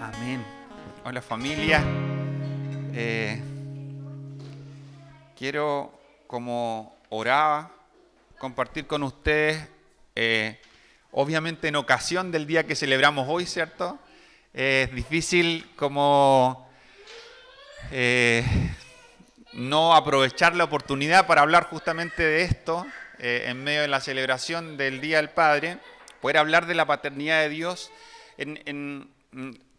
Amén. Hola familia. Quiero, como oraba, compartir con ustedes, obviamente en ocasión del día que celebramos hoy, ¿cierto? Es difícil como no aprovechar la oportunidad para hablar justamente de esto, en medio de la celebración del Día del Padre, poder hablar de la paternidad de Dios en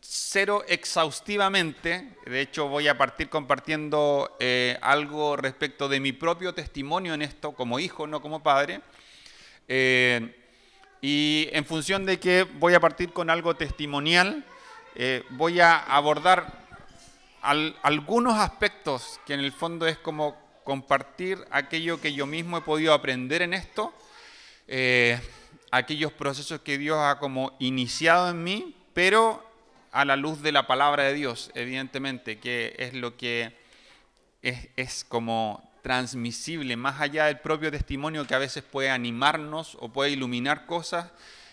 cero exhaustivamente. De hecho, voy a partir compartiendo algo respecto de mi propio testimonio en esto, como hijo, no como padre. Y en función de que voy a partir con algo testimonial, voy a abordar algunos aspectos que en el fondo es como compartir aquello que yo mismo he podido aprender en esto, aquellos procesos que Dios ha como iniciado en mí, pero a la luz de la palabra de Dios, evidentemente, que es lo que es como transmisible, más allá del propio testimonio que a veces puede animarnos o puede iluminar cosas,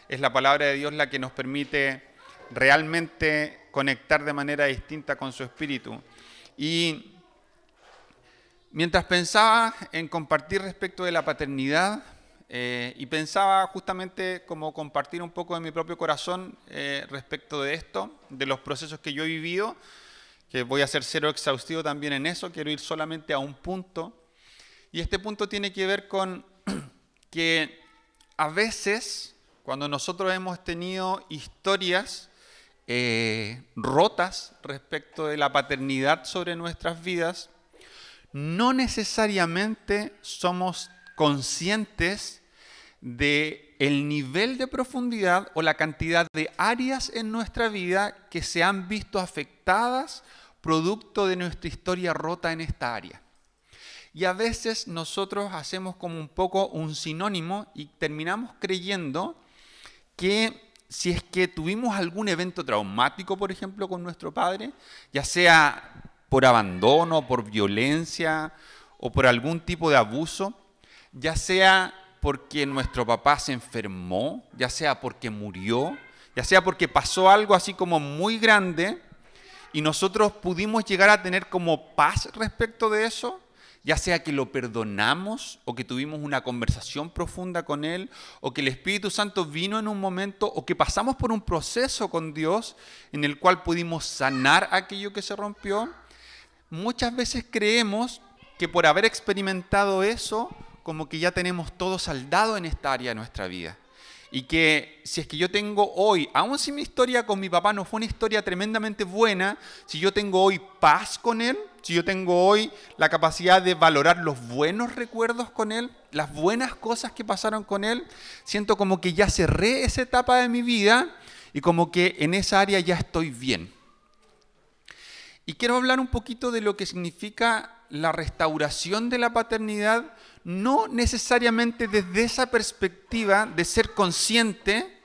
es la palabra de Dios la que nos permite realmente conectar de manera distinta con su espíritu. Y mientras pensaba en compartir respecto de la paternidad, y pensaba justamente como compartir un poco de mi propio corazón respecto de esto, de los procesos que yo he vivido, que voy a ser cero exhaustivo también en eso, quiero ir solamente a un punto. Y este punto tiene que ver con que a veces, cuando nosotros hemos tenido historias rotas respecto de la paternidad sobre nuestras vidas, no necesariamente somos conscientes de el nivel de profundidad o la cantidad de áreas en nuestra vida que se han visto afectadas producto de nuestra historia rota en esta área. Y a veces nosotros hacemos como un poco un sinónimo y terminamos creyendo que si es que tuvimos algún evento traumático, por ejemplo, con nuestro padre, ya sea por abandono, por violencia o por algún tipo de abuso, ya sea porque nuestro papá se enfermó, ya sea porque murió, ya sea porque pasó algo así como muy grande y nosotros pudimos llegar a tener como paz respecto de eso, ya sea que lo perdonamos o que tuvimos una conversación profunda con Él o que el Espíritu Santo vino en un momento o que pasamos por un proceso con Dios en el cual pudimos sanar aquello que se rompió. Muchas veces creemos que por haber experimentado eso, como que ya tenemos todo saldado en esta área de nuestra vida. Y que si es que yo tengo hoy, aun si mi historia con mi papá no fue una historia tremendamente buena, si yo tengo hoy paz con él, si yo tengo hoy la capacidad de valorar los buenos recuerdos con él, las buenas cosas que pasaron con él, siento como que ya cerré esa etapa de mi vida y como que en esa área ya estoy bien. Y quiero hablar un poquito de lo que significa la restauración de la paternidad, no necesariamente desde esa perspectiva de ser consciente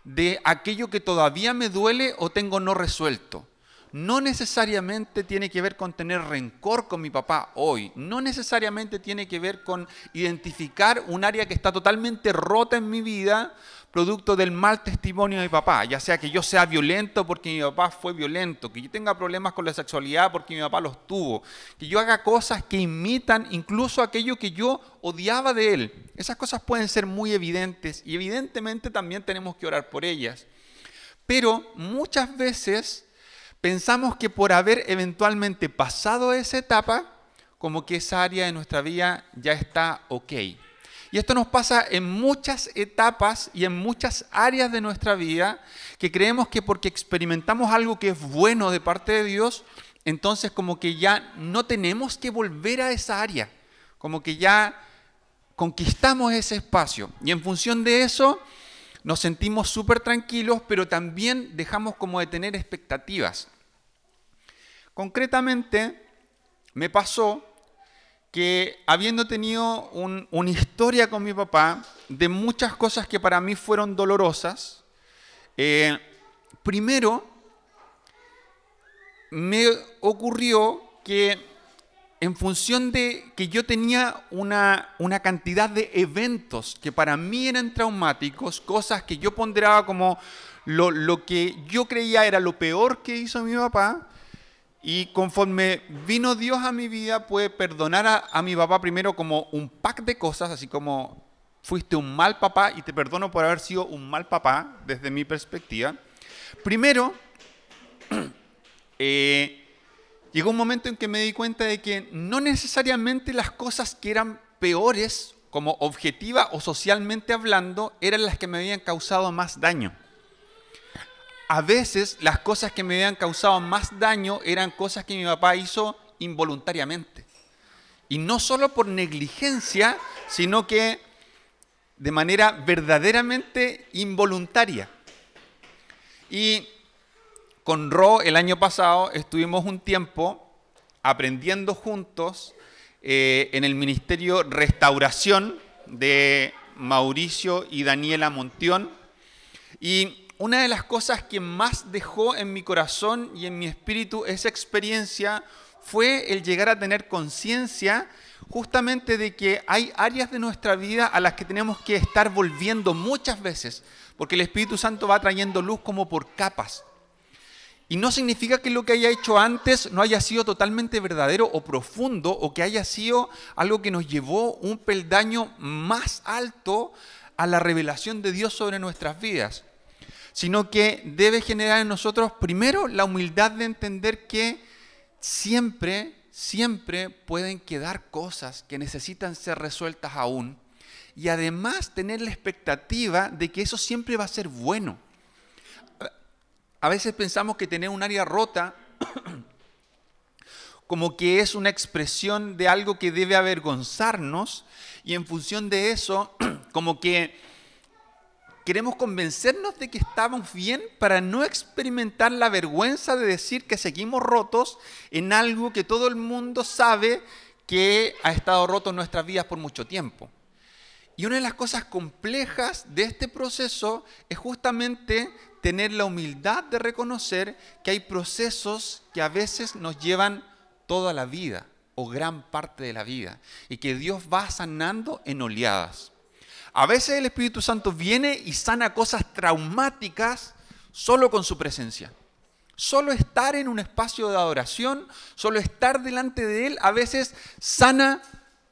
de aquello que todavía me duele o tengo no resuelto. No necesariamente tiene que ver con tener rencor con mi papá hoy. No necesariamente tiene que ver con identificar un área que está totalmente rota en mi vida, producto del mal testimonio de mi papá. Ya sea que yo sea violento porque mi papá fue violento, que yo tenga problemas con la sexualidad porque mi papá los tuvo, que yo haga cosas que imitan incluso aquello que yo odiaba de él. Esas cosas pueden ser muy evidentes y evidentemente también tenemos que orar por ellas. Pero muchas veces pensamos que por haber eventualmente pasado esa etapa, como que esa área de nuestra vida ya está ok. Y esto nos pasa en muchas etapas y en muchas áreas de nuestra vida, que creemos que porque experimentamos algo que es bueno de parte de Dios, entonces como que ya no tenemos que volver a esa área, como que ya conquistamos ese espacio. Y en función de eso nos sentimos súper tranquilos, pero también dejamos como de tener expectativas. Concretamente, me pasó que habiendo tenido una historia con mi papá de muchas cosas que para mí fueron dolorosas, primero me ocurrió que en función de que yo tenía una cantidad de eventos que para mí eran traumáticos, cosas que yo ponderaba como lo que yo creía era lo peor que hizo mi papá, y conforme vino Dios a mi vida, pude perdonar a mi papá primero como un pack de cosas, así como fuiste un mal papá y te perdono por haber sido un mal papá desde mi perspectiva. Primero, llegó un momento en que me di cuenta de que no necesariamente las cosas que eran peores, como objetiva o socialmente hablando, eran las que me habían causado más daño. A veces las cosas que me habían causado más daño eran cosas que mi papá hizo involuntariamente. Y no solo por negligencia, sino que de manera verdaderamente involuntaria. Y con Ro el año pasado estuvimos un tiempo aprendiendo juntos en el Ministerio Restauración de Mauricio y Daniela Montión. Y una de las cosas que más dejó en mi corazón y en mi espíritu esa experiencia fue el llegar a tener conciencia justamente de que hay áreas de nuestra vida a las que tenemos que estar volviendo muchas veces, porque el Espíritu Santo va trayendo luz como por capas. Y no significa que lo que haya hecho antes no haya sido totalmente verdadero o profundo, o que haya sido algo que nos llevó un peldaño más alto a la revelación de Dios sobre nuestras vidas, sino que debe generar en nosotros primero la humildad de entender que siempre pueden quedar cosas que necesitan ser resueltas aún, y además tener la expectativa de que eso siempre va a ser bueno. A veces pensamos que tener un área rota como que es una expresión de algo que debe avergonzarnos, y en función de eso como que queremos convencernos de que estamos bien para no experimentar la vergüenza de decir que seguimos rotos en algo que todo el mundo sabe que ha estado roto en nuestras vidas por mucho tiempo. Y una de las cosas complejas de este proceso es justamente tener la humildad de reconocer que hay procesos que a veces nos llevan toda la vida o gran parte de la vida, y que Dios va sanando en oleadas. A veces el Espíritu Santo viene y sana cosas traumáticas solo con su presencia. Solo estar en un espacio de adoración, solo estar delante de Él, a veces sana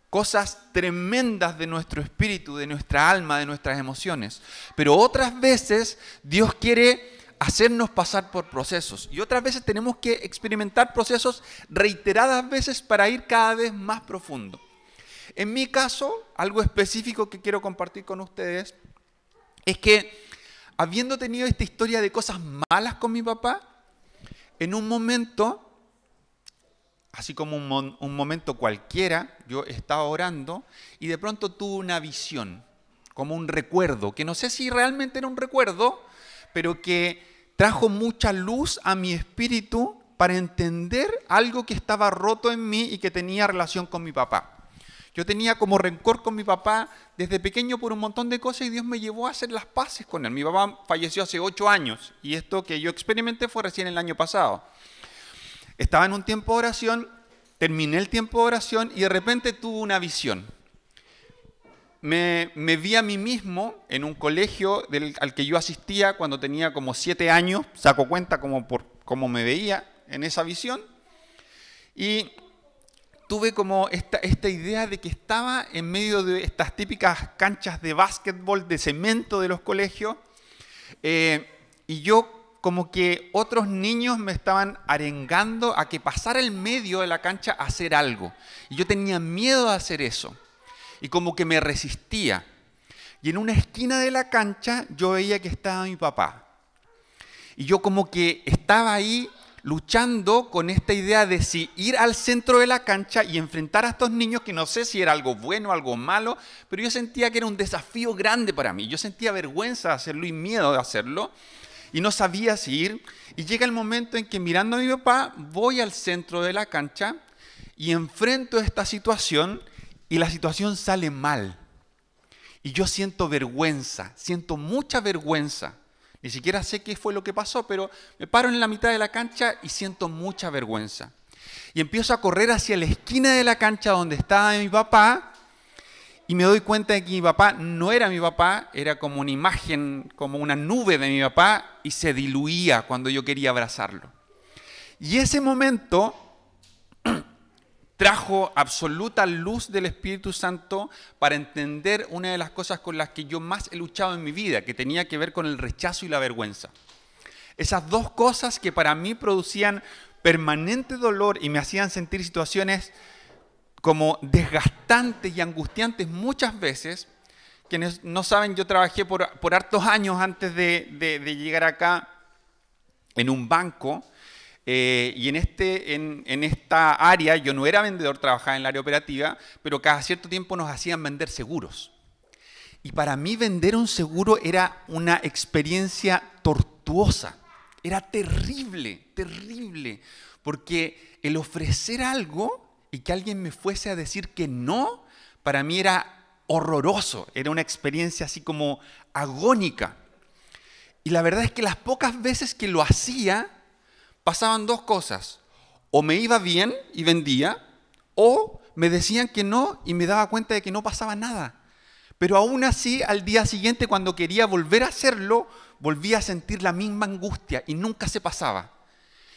cosas tremendas de nuestro espíritu, de nuestra alma, de nuestras emociones. Pero otras veces Dios quiere hacernos pasar por procesos, y otras veces tenemos que experimentar procesos reiteradas veces para ir cada vez más profundo. En mi caso, algo específico que quiero compartir con ustedes es que, habiendo tenido esta historia de cosas malas con mi papá, en un momento, así como un momento cualquiera, yo estaba orando y de pronto tuve una visión, como un recuerdo, que no sé si realmente era un recuerdo, pero que trajo mucha luz a mi espíritu para entender algo que estaba roto en mí y que tenía relación con mi papá. Yo tenía como rencor con mi papá desde pequeño por un montón de cosas, y Dios me llevó a hacer las paces con él. Mi papá falleció hace 8 años y esto que yo experimenté fue recién el año pasado. Estaba en un tiempo de oración, terminé el tiempo de oración y de repente tuve una visión. Me vi a mí mismo en un colegio al que yo asistía cuando tenía como 7 años, saco cuenta como por cómo me veía en esa visión, y tuve como esta idea de que estaba en medio de estas típicas canchas de básquetbol de cemento de los colegios, y yo como que otros niños me estaban arengando a que pasara el medio de la cancha a hacer algo, y yo tenía miedo de hacer eso, y como que me resistía. Y en una esquina de la cancha yo veía que estaba mi papá, y yo como que estaba ahí luchando con esta idea de si ir al centro de la cancha y enfrentar a estos niños, que no sé si era algo bueno o algo malo, pero yo sentía que era un desafío grande para mí. Yo sentía vergüenza de hacerlo y miedo de hacerlo, y no sabía si ir. Y llega el momento en que, mirando a mi papá, voy al centro de la cancha y enfrento esta situación, y la situación sale mal. Y yo siento vergüenza, siento mucha vergüenza. Ni siquiera sé qué fue lo que pasó, pero me paro en la mitad de la cancha y siento mucha vergüenza. Y empiezo a correr hacia la esquina de la cancha donde estaba mi papá y me doy cuenta de que mi papá no era mi papá, era como una imagen, como una nube de mi papá y se diluía cuando yo quería abrazarlo. Y ese momento trajo absoluta luz del Espíritu Santo para entender una de las cosas con las que yo más he luchado en mi vida, que tenía que ver con el rechazo y la vergüenza. Esas dos cosas que para mí producían permanente dolor y me hacían sentir situaciones como desgastantes y angustiantes muchas veces. Quienes no saben, yo trabajé por hartos años antes de llegar acá en un banco. Y en esta área, yo no era vendedor, trabajaba en el área operativa, pero cada cierto tiempo nos hacían vender seguros. Y para mí vender un seguro era una experiencia tortuosa, era terrible, terrible, porque el ofrecer algo y que alguien me fuese a decir que no, para mí era horroroso, era una experiencia así como agónica. Y la verdad es que las pocas veces que lo hacía, pasaban dos cosas: o me iba bien y vendía, o me decían que no y me daba cuenta de que no pasaba nada. Pero aún así, al día siguiente, cuando quería volver a hacerlo, volvía a sentir la misma angustia y nunca se pasaba.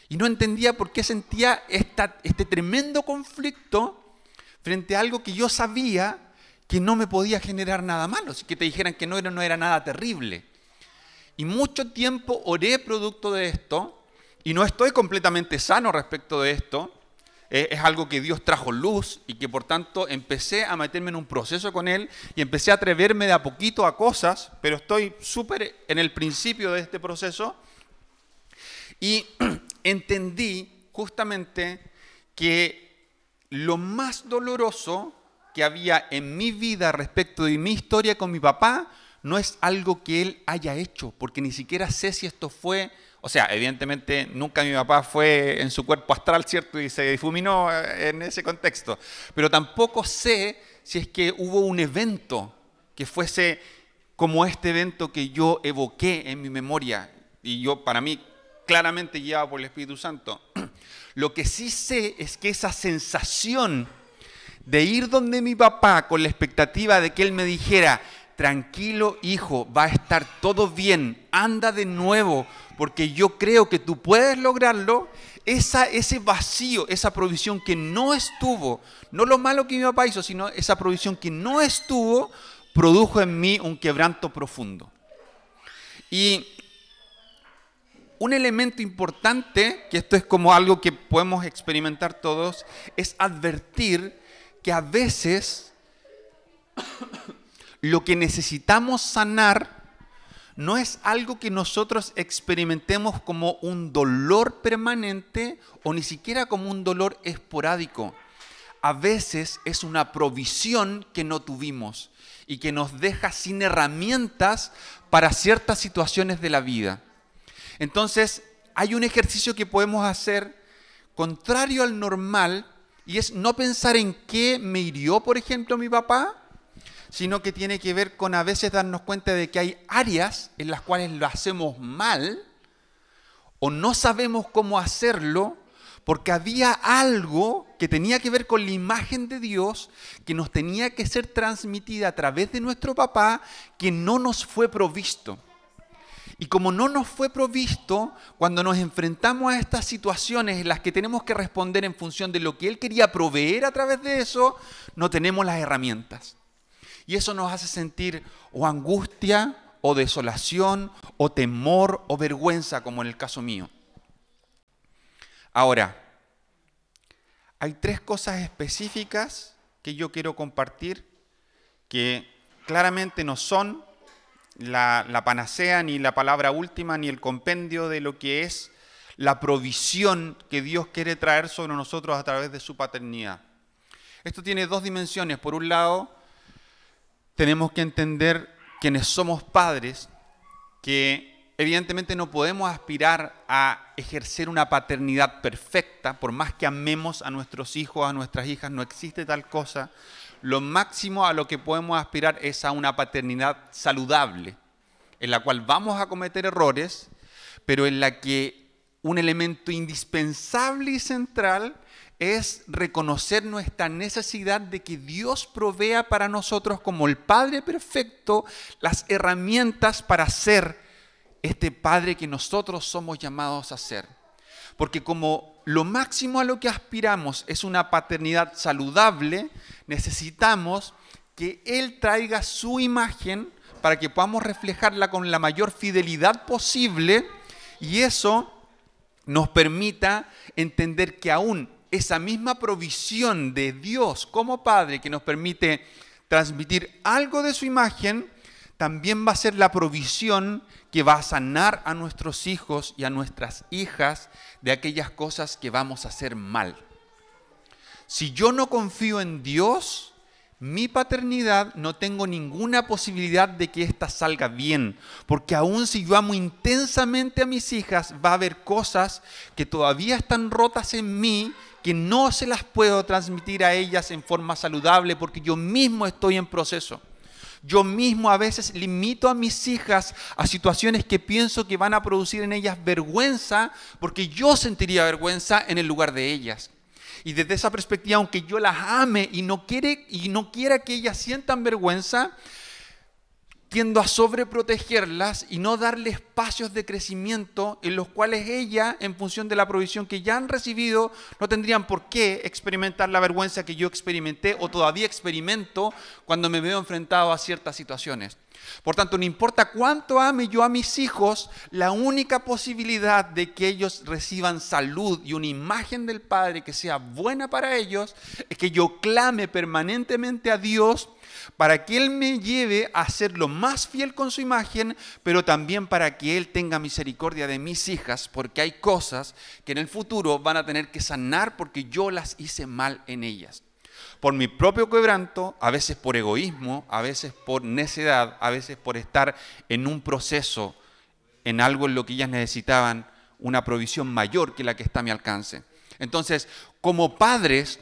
Y no entendía por qué sentía este tremendo conflicto frente a algo que yo sabía que no me podía generar nada malo, que te dijeran que no era nada terrible. Y mucho tiempo oré producto de esto. Y no estoy completamente sano respecto de esto, es algo que Dios trajo luz y que por tanto empecé a meterme en un proceso con Él y empecé a atreverme de a poquito a cosas, pero estoy súper en el principio de este proceso y entendí justamente que lo más doloroso que había en mi vida respecto de mi historia con mi papá no es algo que Él haya hecho, porque ni siquiera sé si esto fue... O sea, evidentemente nunca mi papá fue en su cuerpo astral, ¿cierto? Y se difuminó en ese contexto. Pero tampoco sé si es que hubo un evento que fuese como este evento que yo evoqué en mi memoria. Y yo, para mí, claramente guiado por el Espíritu Santo. Lo que sí sé es que esa sensación de ir donde mi papá con la expectativa de que él me dijera: tranquilo, hijo, va a estar todo bien, anda de nuevo, porque yo creo que tú puedes lograrlo, ese vacío, esa provisión que no estuvo, no lo malo que mi papá hizo, sino esa provisión que no estuvo, produjo en mí un quebranto profundo. Y un elemento importante, que esto es como algo que podemos experimentar todos, es advertir que a veces lo que necesitamos sanar no es algo que nosotros experimentemos como un dolor permanente o ni siquiera como un dolor esporádico. A veces es una provisión que no tuvimos y que nos deja sin herramientas para ciertas situaciones de la vida. Entonces, hay un ejercicio que podemos hacer contrario al normal y es no pensar en qué me hirió, por ejemplo, mi papá, sino que tiene que ver con a veces darnos cuenta de que hay áreas en las cuales lo hacemos mal o no sabemos cómo hacerlo porque había algo que tenía que ver con la imagen de Dios que nos tenía que ser transmitida a través de nuestro papá que no nos fue provisto. Y como no nos fue provisto, cuando nos enfrentamos a estas situaciones en las que tenemos que responder en función de lo que Él quería proveer a través de eso, no tenemos las herramientas. Y eso nos hace sentir o angustia, o desolación, o temor, o vergüenza, como en el caso mío. Ahora, hay tres cosas específicas que yo quiero compartir que claramente no son la panacea, ni la palabra última, ni el compendio de lo que es la provisión que Dios quiere traer sobre nosotros a través de su paternidad. Esto tiene dos dimensiones. Por un lado, tenemos que entender quienes somos padres, que evidentemente no podemos aspirar a ejercer una paternidad perfecta, por más que amemos a nuestros hijos, a nuestras hijas, no existe tal cosa. Lo máximo a lo que podemos aspirar es a una paternidad saludable, en la cual vamos a cometer errores, pero en la que un elemento indispensable y central es reconocer nuestra necesidad de que Dios provea para nosotros como el Padre perfecto las herramientas para ser este Padre que nosotros somos llamados a ser. Porque como lo máximo a lo que aspiramos es una paternidad saludable, necesitamos que Él traiga su imagen para que podamos reflejarla con la mayor fidelidad posible y eso nos permita entender que aún esa misma provisión de Dios como Padre que nos permite transmitir algo de su imagen, también va a ser la provisión que va a sanar a nuestros hijos y a nuestras hijas de aquellas cosas que vamos a hacer mal. Si yo no confío en Dios, mi paternidad no tengo ninguna posibilidad de que ésta salga bien, porque aun si yo amo intensamente a mis hijas, va a haber cosas que todavía están rotas en mí, que no se las puedo transmitir a ellas en forma saludable, porque yo mismo estoy en proceso. Yo mismo a veces limito a mis hijas a situaciones que pienso que van a producir en ellas vergüenza, porque yo sentiría vergüenza en el lugar de ellas. Y desde esa perspectiva, aunque yo las ame y no quiera que ellas sientan vergüenza, tiendo a sobreprotegerlas y no darle espacios de crecimiento en los cuales ellas, en función de la provisión que ya han recibido, no tendrían por qué experimentar la vergüenza que yo experimenté o todavía experimento cuando me veo enfrentado a ciertas situaciones. Por tanto, no importa cuánto ame yo a mis hijos, la única posibilidad de que ellos reciban salud y una imagen del Padre que sea buena para ellos es que yo clame permanentemente a Dios para que Él me lleve a ser lo más fiel con su imagen, pero también para que Él tenga misericordia de mis hijas, porque hay cosas que en el futuro van a tener que sanar porque yo las hice mal en ellas. Por mi propio quebranto, a veces por egoísmo, a veces por necedad, a veces por estar en un proceso, en algo en lo que ellas necesitaban, una provisión mayor que la que está a mi alcance. Entonces, como padres,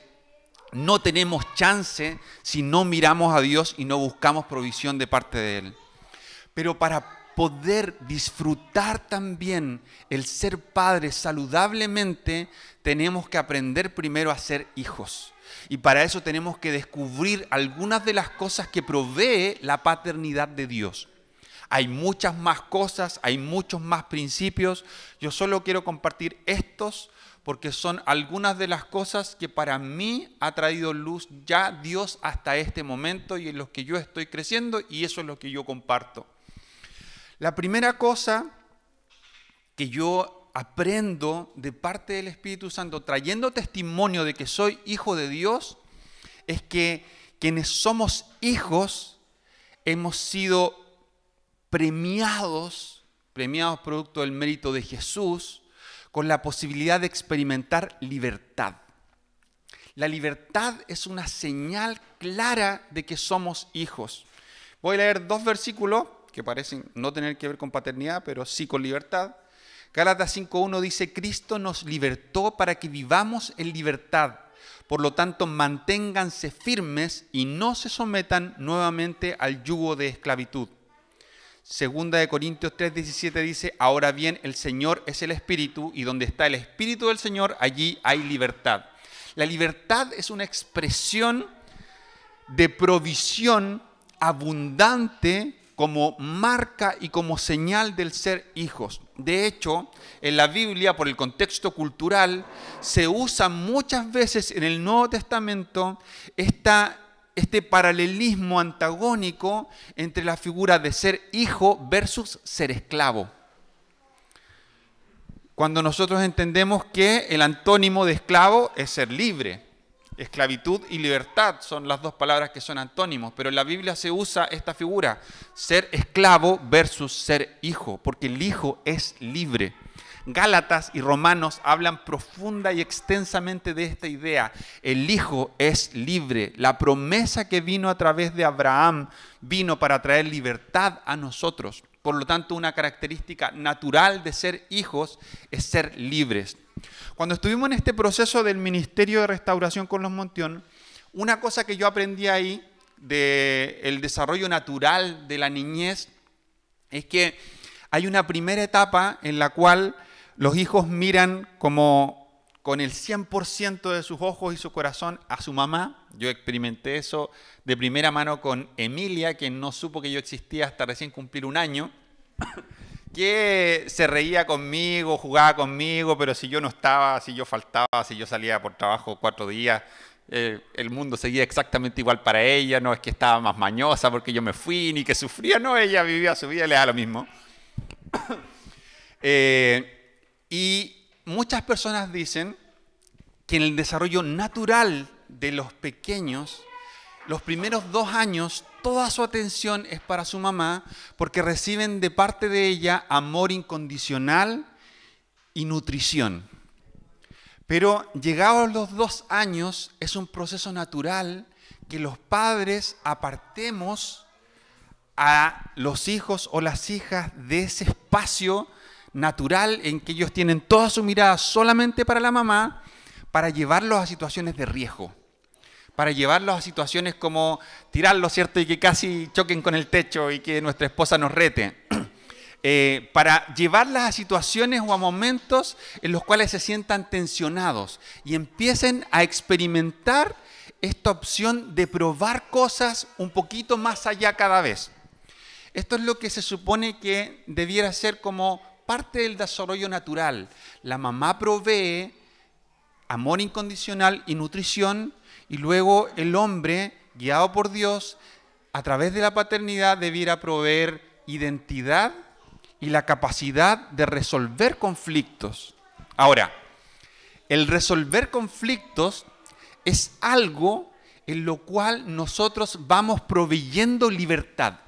no tenemos chance si no miramos a Dios y no buscamos provisión de parte de Él. Pero para poder disfrutar también el ser padres saludablemente, tenemos que aprender primero a ser hijos. Y para eso tenemos que descubrir algunas de las cosas que provee la paternidad de Dios. Hay muchas más cosas, hay muchos más principios. Yo solo quiero compartir estos porque son algunas de las cosas que para mí ha traído luz ya Dios hasta este momento y en los que yo estoy creciendo, y eso es lo que yo comparto. La primera cosa que yo aprendo de parte del Espíritu Santo, trayendo testimonio de que soy hijo de Dios, es que quienes somos hijos hemos sido premiados producto del mérito de Jesús, con la posibilidad de experimentar libertad. La libertad es una señal clara de que somos hijos. Voy a leer 2 versículos que parecen no tener que ver con paternidad, pero sí con libertad. Gálatas 5:1 dice: Cristo nos libertó para que vivamos en libertad. Por lo tanto, manténganse firmes y no se sometan nuevamente al yugo de esclavitud. Segunda de Corintios 3:17 dice: ahora bien, el Señor es el Espíritu, y donde está el Espíritu del Señor, allí hay libertad. La libertad es una expresión de provisión abundante como marca y como señal del ser hijos. De hecho, en la Biblia, por el contexto cultural, se usa muchas veces en el Nuevo Testamento este paralelismo antagónico entre la figura de ser hijo versus ser esclavo. Cuando nosotros entendemos que el antónimo de esclavo es ser libre. Esclavitud y libertad son las dos palabras que son antónimos, pero en la Biblia se usa esta figura, ser esclavo versus ser hijo, porque el hijo es libre. Gálatas y Romanos hablan profunda y extensamente de esta idea. El hijo es libre. La promesa que vino a través de Abraham vino para traer libertad a nosotros. Por lo tanto, una característica natural de ser hijos es ser libres. Cuando estuvimos en este proceso del Ministerio de Restauración con los Montión, una cosa que yo aprendí ahí del desarrollo natural de la niñez es que hay una primera etapa en la cual los hijos miran como con el 100% de sus ojos y su corazón a su mamá. Yo experimenté eso de primera mano con Emilia, que no supo que yo existía hasta recién cumplir 1 año, que se reía conmigo, jugaba conmigo, pero si yo no estaba, si yo faltaba, si yo salía por trabajo 4 días, el mundo seguía exactamente igual para ella. No es que estaba más mañosa porque yo me fui, ni que sufría, no, ella vivía su vida y le da lo mismo. Y muchas personas dicen que en el desarrollo natural de los pequeños, los primeros 2 años, toda su atención es para su mamá porque reciben de parte de ella amor incondicional y nutrición. Pero llegados los 2 años, es un proceso natural que los padres apartemos a los hijos o las hijas de ese espacio natural en que ellos tienen toda su mirada solamente para la mamá, para llevarlos a situaciones de riesgo, para llevarlos a situaciones como tirarlos, ¿cierto? Y que casi choquen con el techo y que nuestra esposa nos rete. Para llevarlas a situaciones o a momentos en los cuales se sientan tensionados y empiecen a experimentar esta opción de probar cosas un poquito más allá cada vez. Esto es lo que se supone que debiera ser como parte del desarrollo natural. La mamá provee amor incondicional y nutrición, y luego el hombre, guiado por Dios, a través de la paternidad debiera proveer identidad y la capacidad de resolver conflictos. Ahora, el resolver conflictos es algo en lo cual nosotros vamos proveyendo libertad.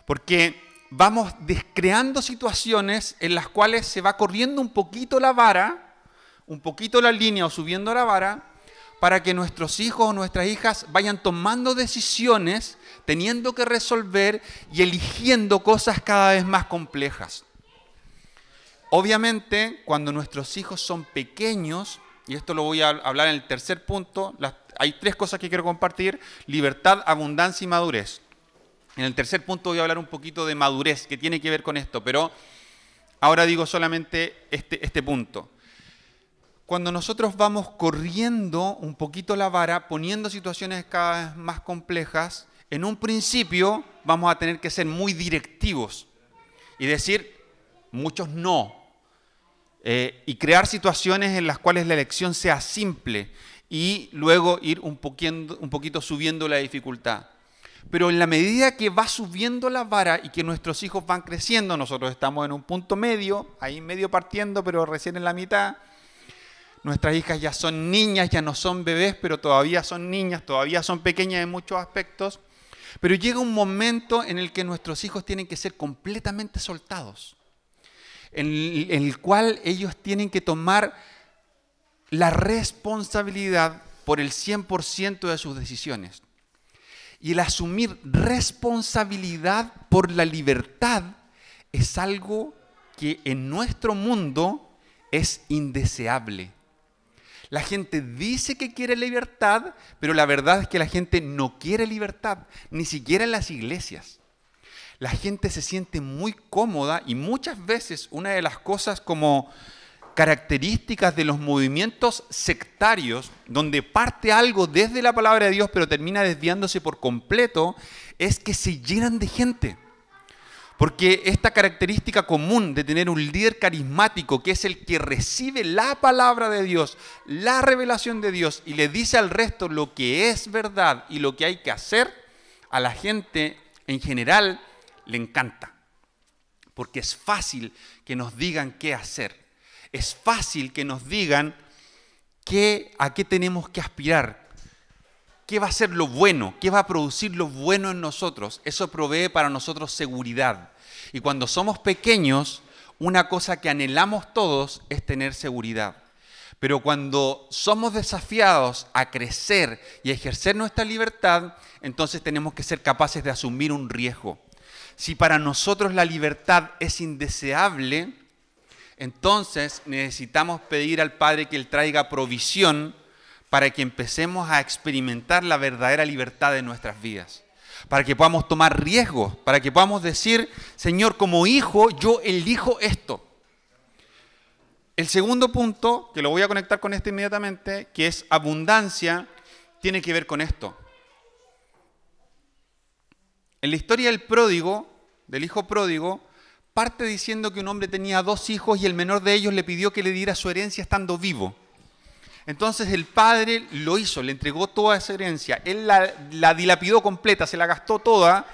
Porque vamos descreando situaciones en las cuales se va corriendo un poquito la vara, un poquito la línea o subiendo la vara, para que nuestros hijos o nuestras hijas vayan tomando decisiones, teniendo que resolver y eligiendo cosas cada vez más complejas. Obviamente, cuando nuestros hijos son pequeños, y esto lo voy a hablar en el tercer punto, hay 3 cosas que quiero compartir: libertad, abundancia y madurez. En el tercer punto voy a hablar un poquito de madurez, que tiene que ver con esto, pero ahora digo solamente este punto. Cuando nosotros vamos corriendo un poquito la vara, poniendo situaciones cada vez más complejas, en un principio vamos a tener que ser muy directivos y decir muchos no. Y crear situaciones en las cuales la elección sea simple y luego ir un poquito subiendo la dificultad. Pero en la medida que va subiendo la vara y que nuestros hijos van creciendo, nosotros estamos en un punto medio, ahí medio partiendo, pero recién en la mitad. Nuestras hijas ya son niñas, ya no son bebés, pero todavía son niñas, todavía son pequeñas en muchos aspectos. Pero llega un momento en el que nuestros hijos tienen que ser completamente soltados, en el cual ellos tienen que tomar la responsabilidad por el 100% de sus decisiones. Y el asumir responsabilidad por la libertad es algo que en nuestro mundo es indeseable. La gente dice que quiere libertad, pero la verdad es que la gente no quiere libertad, ni siquiera en las iglesias. La gente se siente muy cómoda y muchas veces una de las cosas como características de los movimientos sectarios, donde parte algo desde la palabra de Dios pero termina desviándose por completo, es que se llenan de gente. Porque esta característica común de tener un líder carismático, que es el que recibe la palabra de Dios, la revelación de Dios, y le dice al resto lo que es verdad y lo que hay que hacer, a la gente en general le encanta. Porque es fácil que nos digan qué hacer. Es fácil que nos digan a qué tenemos que aspirar. ¿Qué va a ser lo bueno? ¿Qué va a producir lo bueno en nosotros? Eso provee para nosotros seguridad. Y cuando somos pequeños, una cosa que anhelamos todos es tener seguridad. Pero cuando somos desafiados a crecer y a ejercer nuestra libertad, entonces tenemos que ser capaces de asumir un riesgo. Si para nosotros la libertad es indeseable, entonces necesitamos pedir al Padre que Él traiga provisión para que empecemos a experimentar la verdadera libertad de nuestras vidas. Para que podamos tomar riesgos, para que podamos decir, Señor, como hijo, yo elijo esto. El segundo punto, que lo voy a conectar con este inmediatamente, que es abundancia, tiene que ver con esto. En la historia del pródigo, del hijo pródigo, parte diciendo que un hombre tenía 2 hijos y el menor de ellos le pidió que le diera su herencia estando vivo. Entonces el padre lo hizo, le entregó toda esa herencia. Él la dilapidó completa, se la gastó toda.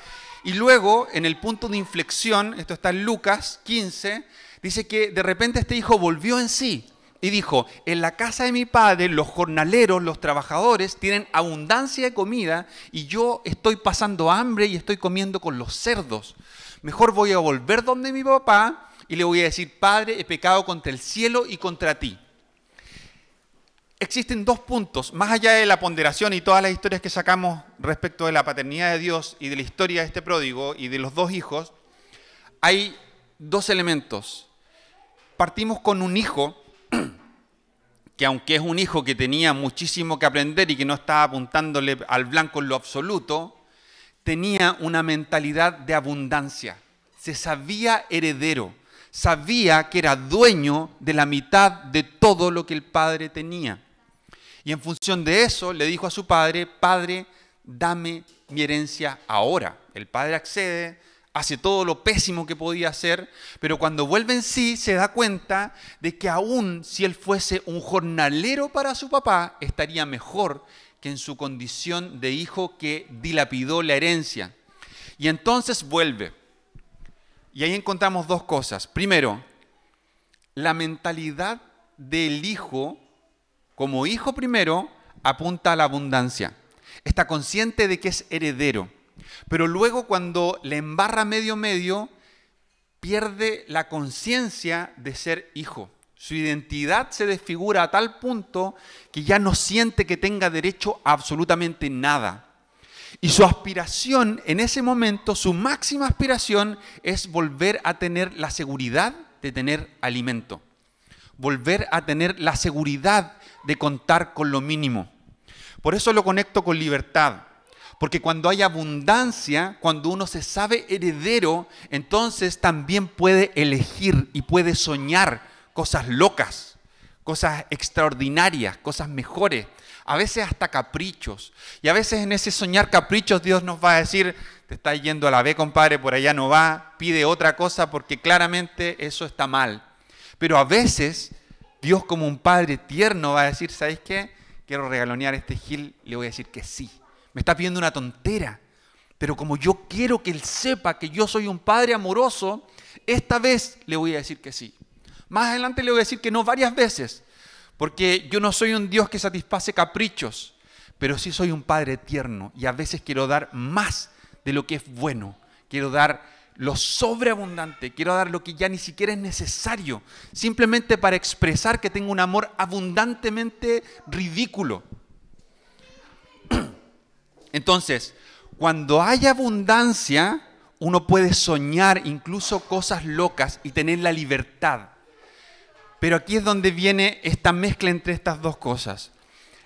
Y luego, en el punto de inflexión, esto está en Lucas 15, dice que de repente este hijo volvió en sí y dijo, en la casa de mi padre los jornaleros, los trabajadores tienen abundancia de comida y yo estoy pasando hambre y estoy comiendo con los cerdos. Mejor voy a volver donde mi papá y le voy a decir, Padre, he pecado contra el cielo y contra ti. Existen 2 puntos, más allá de la ponderación y todas las historias que sacamos respecto de la paternidad de Dios y de la historia de este pródigo y de los 2 hijos, hay 2 elementos. Partimos con un hijo, que aunque es un hijo que tenía muchísimo que aprender y que no estaba apuntándole al blanco en lo absoluto, tenía una mentalidad de abundancia. Se sabía heredero, sabía que era dueño de la mitad de todo lo que el padre tenía. Y en función de eso le dijo a su padre, Padre, dame mi herencia ahora. El padre accede, hace todo lo pésimo que podía hacer, pero cuando vuelve en sí se da cuenta de que aún si él fuese un jornalero para su papá, estaría mejor que en su condición de hijo que dilapidó la herencia. Y entonces vuelve. Y ahí encontramos 2 cosas. Primero, la mentalidad del hijo, como hijo primero, apunta a la abundancia. Está consciente de que es heredero. Pero luego cuando le embarra medio, pierde la conciencia de ser hijo. Su identidad se desfigura a tal punto que ya no siente que tenga derecho a absolutamente nada. Y su aspiración en ese momento, su máxima aspiración es volver a tener la seguridad de tener alimento. Volver a tener la seguridad de contar con lo mínimo. Por eso lo conecto con libertad. Porque cuando hay abundancia, cuando uno se sabe heredero, entonces también puede elegir y puede soñar cosas locas, cosas extraordinarias, cosas mejores, a veces hasta caprichos. Y a veces en ese soñar caprichos Dios nos va a decir, te estás yendo a la B, compadre, por allá no va, pide otra cosa porque claramente eso está mal. Pero a veces Dios como un padre tierno va a decir, ¿sabes qué? Quiero regalonear a este Gil, le voy a decir que sí. Me está pidiendo una tontera, pero como yo quiero que él sepa que yo soy un padre amoroso, esta vez le voy a decir que sí. Más adelante le voy a decir que no varias veces, porque yo no soy un Dios que satisface caprichos, pero sí soy un padre tierno y a veces quiero dar más de lo que es bueno. Quiero dar lo sobreabundante, quiero dar lo que ya ni siquiera es necesario, simplemente para expresar que tengo un amor abundantemente ridículo. Entonces, cuando hay abundancia, uno puede soñar incluso cosas locas y tener la libertad. Pero aquí es donde viene esta mezcla entre estas 2 cosas.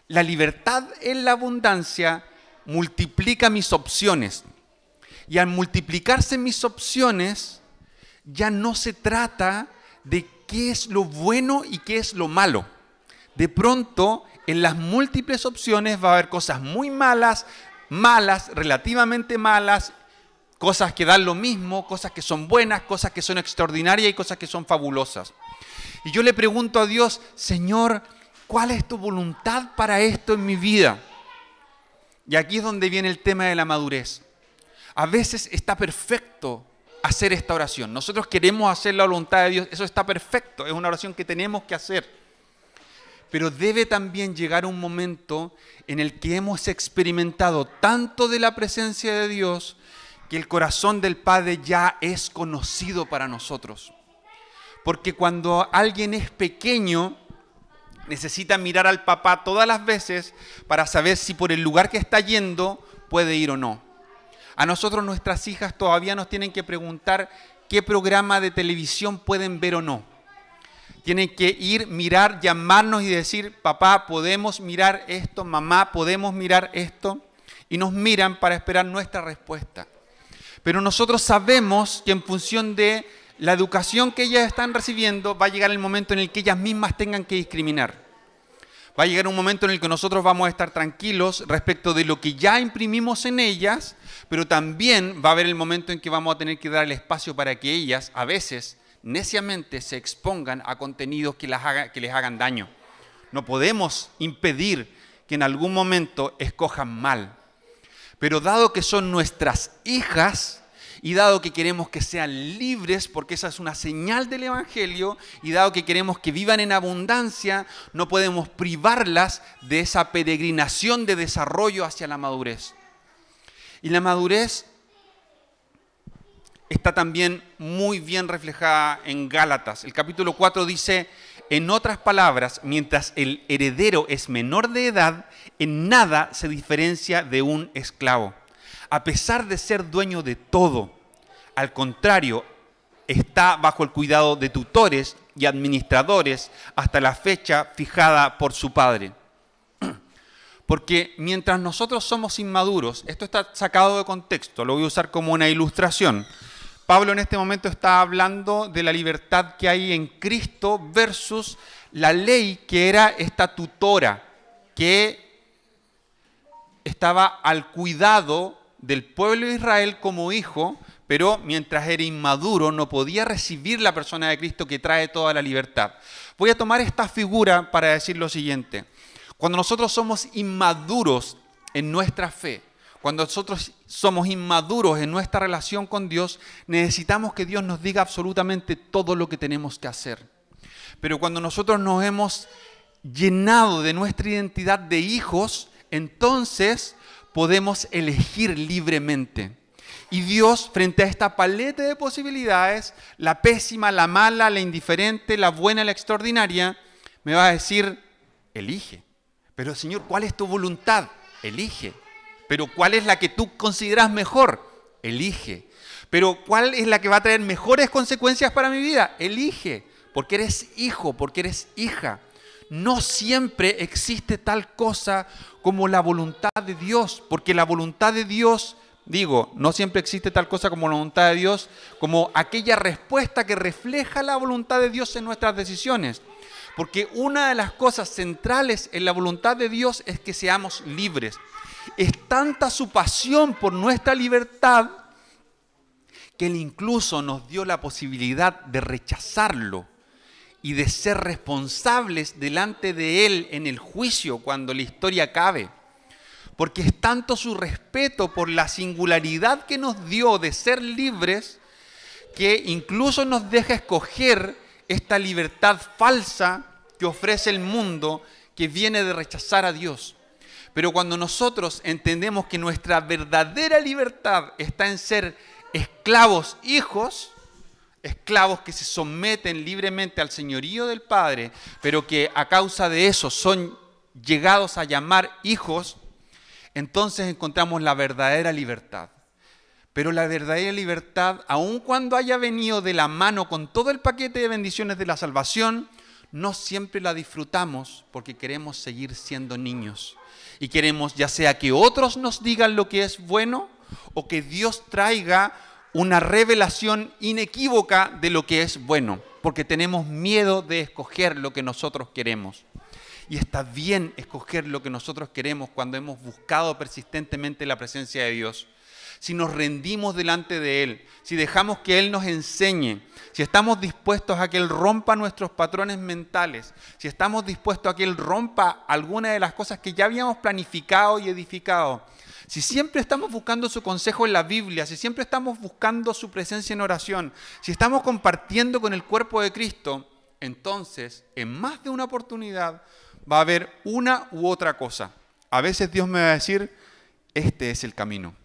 La libertad en la abundancia multiplica mis opciones. Y al multiplicarse mis opciones, ya no se trata de qué es lo bueno y qué es lo malo. De pronto, en las múltiples opciones va a haber cosas muy malas, relativamente malas, cosas que dan lo mismo, cosas que son buenas, cosas que son extraordinarias y cosas que son fabulosas. Y yo le pregunto a Dios, Señor, ¿cuál es tu voluntad para esto en mi vida? Y aquí es donde viene el tema de la madurez. A veces está perfecto hacer esta oración. Nosotros queremos hacer la voluntad de Dios, eso está perfecto, es una oración que tenemos que hacer. Pero debe también llegar un momento en el que hemos experimentado tanto de la presencia de Dios que el corazón del Padre ya es conocido para nosotros. Porque cuando alguien es pequeño, necesita mirar al papá todas las veces para saber si por el lugar que está yendo puede ir o no. A nosotros nuestras hijas todavía nos tienen que preguntar qué programa de televisión pueden ver o no. Tienen que ir, mirar, llamarnos y decir, papá, ¿podemos mirar esto? Mamá, ¿podemos mirar esto? Y nos miran para esperar nuestra respuesta. Pero nosotros sabemos que en función de la educación que ellas están recibiendo, va a llegar el momento en el que ellas mismas tengan que discriminar. Va a llegar un momento en el que nosotros vamos a estar tranquilos respecto de lo que ya imprimimos en ellas, pero también va a haber el momento en que vamos a tener que dar el espacio para que ellas, a veces, neciamente se expongan a contenidos que les hagan daño. No podemos impedir que en algún momento escojan mal. Pero dado que son nuestras hijas, y dado que queremos que sean libres, porque esa es una señal del Evangelio, y dado que queremos que vivan en abundancia, no podemos privarlas de esa peregrinación de desarrollo hacia la madurez. Y la madurez está también muy bien reflejada en Gálatas. El capítulo 4 dice, en otras palabras, mientras el heredero es menor de edad, en nada se diferencia de un esclavo, a pesar de ser dueño de todo. Al contrario, está bajo el cuidado de tutores y administradores hasta la fecha fijada por su padre. Porque mientras nosotros somos inmaduros, esto está sacado de contexto, lo voy a usar como una ilustración. Pablo en este momento está hablando de la libertad que hay en Cristo versus la ley que era esta tutora, que estaba al cuidado del pueblo de Israel como hijo, pero mientras era inmaduro no podía recibir la persona de Cristo que trae toda la libertad. Voy a tomar esta figura para decir lo siguiente. Cuando nosotros somos inmaduros en nuestra fe, cuando nosotros somos inmaduros en nuestra relación con Dios, necesitamos que Dios nos diga absolutamente todo lo que tenemos que hacer. Pero cuando nosotros nos hemos llenado de nuestra identidad de hijos, entonces podemos elegir libremente. Y Dios, frente a esta paleta de posibilidades, la pésima, la mala, la indiferente, la buena, la extraordinaria, me va a decir, elige. Pero Señor, ¿cuál es tu voluntad? Elige. Pero ¿cuál es la que tú consideras mejor? Elige. Pero ¿cuál es la que va a traer mejores consecuencias para mi vida? Elige. Porque eres hijo, porque eres hija. No siempre existe tal cosa como la voluntad de Dios, porque la voluntad de Dios, no siempre existe tal cosa como la voluntad de Dios, como aquella respuesta que refleja la voluntad de Dios en nuestras decisiones. Porque una de las cosas centrales en la voluntad de Dios es que seamos libres. Es tanta su pasión por nuestra libertad que Él incluso nos dio la posibilidad de rechazarlo y de ser responsables delante de Él en el juicio cuando la historia acabe. Porque es tanto su respeto por la singularidad que nos dio de ser libres, que incluso nos deja escoger esta libertad falsa que ofrece el mundo, que viene de rechazar a Dios. Pero cuando nosotros entendemos que nuestra verdadera libertad está en ser esclavos hijos, esclavos que se someten libremente al señorío del Padre, pero que a causa de eso son llegados a llamar hijos, entonces encontramos la verdadera libertad. Pero la verdadera libertad, aun cuando haya venido de la mano con todo el paquete de bendiciones de la salvación, no siempre la disfrutamos porque queremos seguir siendo niños. Y queremos ya sea que otros nos digan lo que es bueno o que Dios traiga una revelación inequívoca de lo que es bueno, porque tenemos miedo de escoger lo que nosotros queremos. Y está bien escoger lo que nosotros queremos cuando hemos buscado persistentemente la presencia de Dios. Si nos rendimos delante de Él, si dejamos que Él nos enseñe, si estamos dispuestos a que Él rompa nuestros patrones mentales, si estamos dispuestos a que Él rompa alguna de las cosas que ya habíamos planificado y edificado, si siempre estamos buscando su consejo en la Biblia, si siempre estamos buscando su presencia en oración, si estamos compartiendo con el cuerpo de Cristo, entonces, en más de una oportunidad, va a haber una u otra cosa. A veces Dios me va a decir, este es el camino.